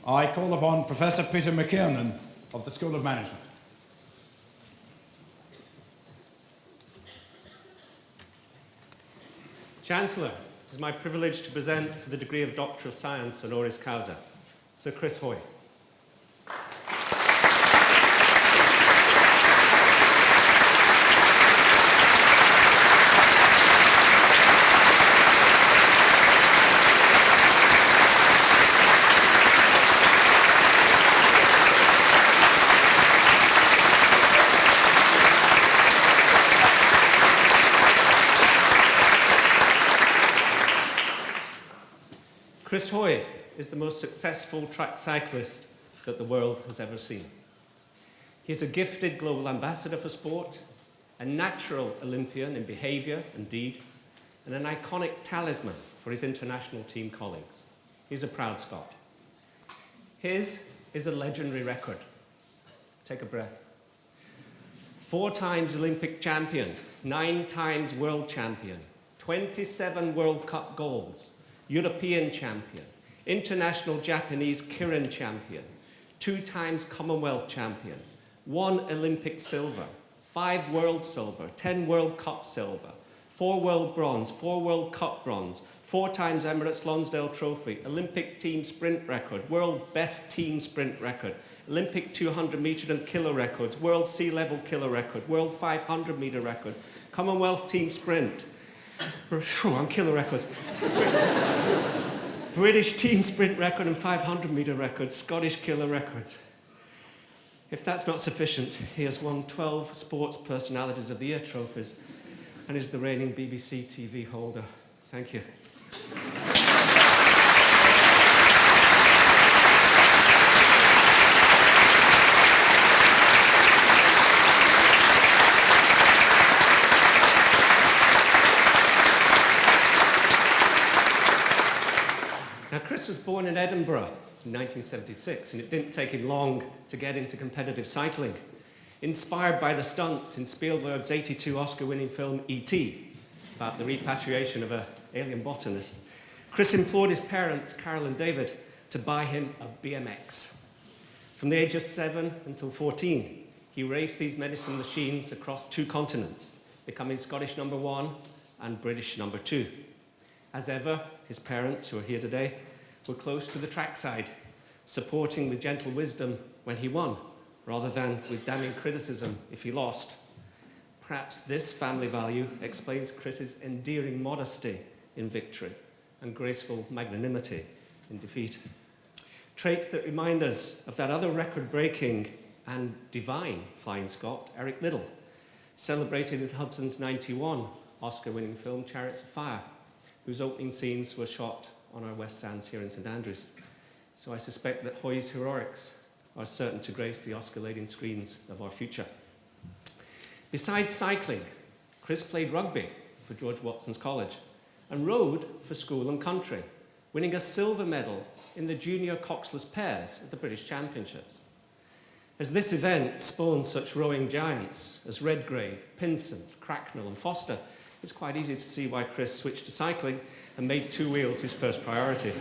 I call upon Professor Peter McKiernan of the School of Management. Chancellor, it is my privilege to present for the degree of Doctor of Science Honoris Causa, Sir Chris Hoy. Chris Hoy is the most successful track cyclist that the world has ever seen. He is a gifted global ambassador for sport, a natural Olympian in behaviour and deed, and an iconic talisman for his international team colleagues. He's a proud Scot. His is a legendary record. Take a breath. 4 times Olympic champion, 9 times world champion, 27 World Cup golds, European champion, international Japanese Kirin champion, 2 times Commonwealth champion, 1 Olympic silver, 5 world silver, 10 World Cup silver, 4 world bronze, 4 World Cup bronze, 4 times Emirates Lonsdale Trophy, Olympic team sprint record, world best team sprint record, Olympic 200 metre and kilo records, world sea level kilo record, world 500 metre record, Commonwealth team sprint, on kilo records. British team sprint record and 500 metre records, Scottish kilo records. If that's not sufficient, he has won 12 Sports Personalities of the Year trophies and is the reigning BBC TV holder. Thank you. Now, Chris was born in Edinburgh in 1976, and it didn't take him long to get into competitive cycling. Inspired by the stunts in Spielberg's '82 Oscar-winning film E.T., about the repatriation of an alien botanist, Chris implored his parents, Carol and David, to buy him a BMX. From the age of 7 until 14, he raced these medicine machines across 2 continents, becoming Scottish number 1 and British number 2. As ever, his parents, who are here today, were close to the trackside, supporting with gentle wisdom when he won, rather than with damning criticism if he lost. Perhaps this family value explains Chris's endearing modesty in victory and graceful magnanimity in defeat. Traits that remind us of that other record-breaking and divine flying Scot, Eric Liddell, celebrated in Hudson's '91 Oscar-winning film Chariots of Fire, whose opening scenes were shot on our West Sands here in St Andrews. So I suspect that Hoy's heroics are certain to grace the Oscar-laden screens of our future. Besides cycling, Chris played rugby for George Watson's College and rowed for school and country, winning a silver medal in the junior coxless pairs at the British Championships. As this event spawned such rowing giants as Redgrave, Pinsent, Cracknell and Foster, it's quite easy to see why Chris switched to cycling and made 2 wheels his first priority.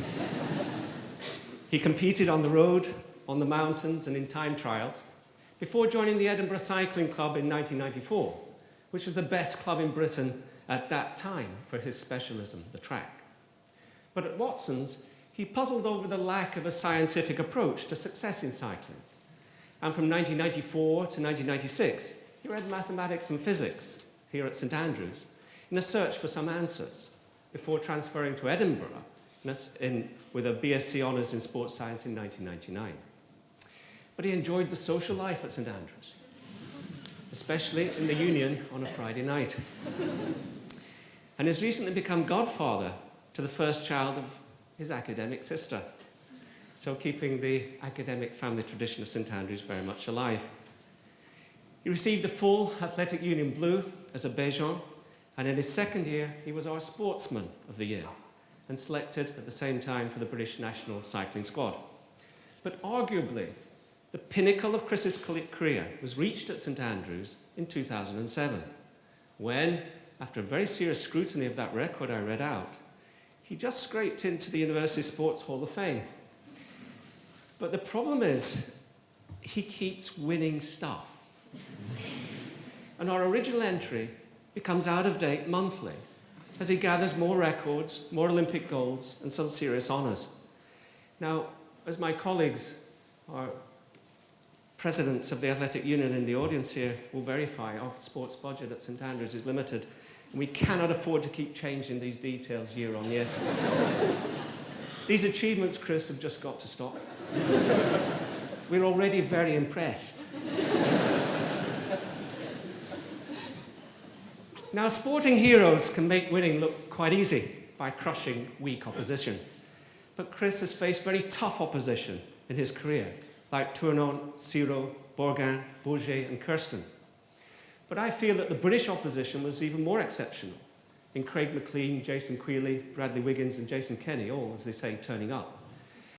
He competed on the road, on the mountains and in time trials before joining the Edinburgh Cycling Club in 1994, which was the best club in Britain at that time for his specialism, the track. But at Watson's, he puzzled over the lack of a scientific approach to success in cycling. And from 1994 to 1996, he read mathematics and physics here at St Andrews in a search for some answers, before transferring to Edinburgh with a B.Sc honours in sports science in 1999. But he enjoyed the social life at St Andrews, especially in the Union on a Friday night, and has recently become godfather to the first child of his academic sister, so keeping the academic family tradition of St Andrews very much alive. He received a full Athletic Union Blue as a Béjon, and in his 2nd year, he was our Sportsman of the Year and selected at the same time for the British national cycling squad. But arguably, the pinnacle of Chris's career was reached at St Andrews in 2007, when, after a very serious scrutiny of that record I read out, he just scraped into the University Sports Hall of Fame. But the problem is, he keeps winning stuff. And our original entry becomes out of date monthly as he gathers more records, more Olympic golds, and some serious honours. Now, as my colleagues, our presidents of the Athletic Union in the audience here will verify, our sports budget at St Andrews is limited, and we cannot afford to keep changing these details year on year. These achievements, Chris, have just got to stop. We're already very impressed. Now, sporting heroes can make winning look quite easy by crushing weak opposition. But Chris has faced very tough opposition in his career, like Tournon, Ciro, Bourgain, Bourget, and Kirsten. But I feel that the British opposition was even more exceptional, in Craig McLean, Jason Quealy, Bradley Wiggins, and Jason Kenny, all, as they say, turning up.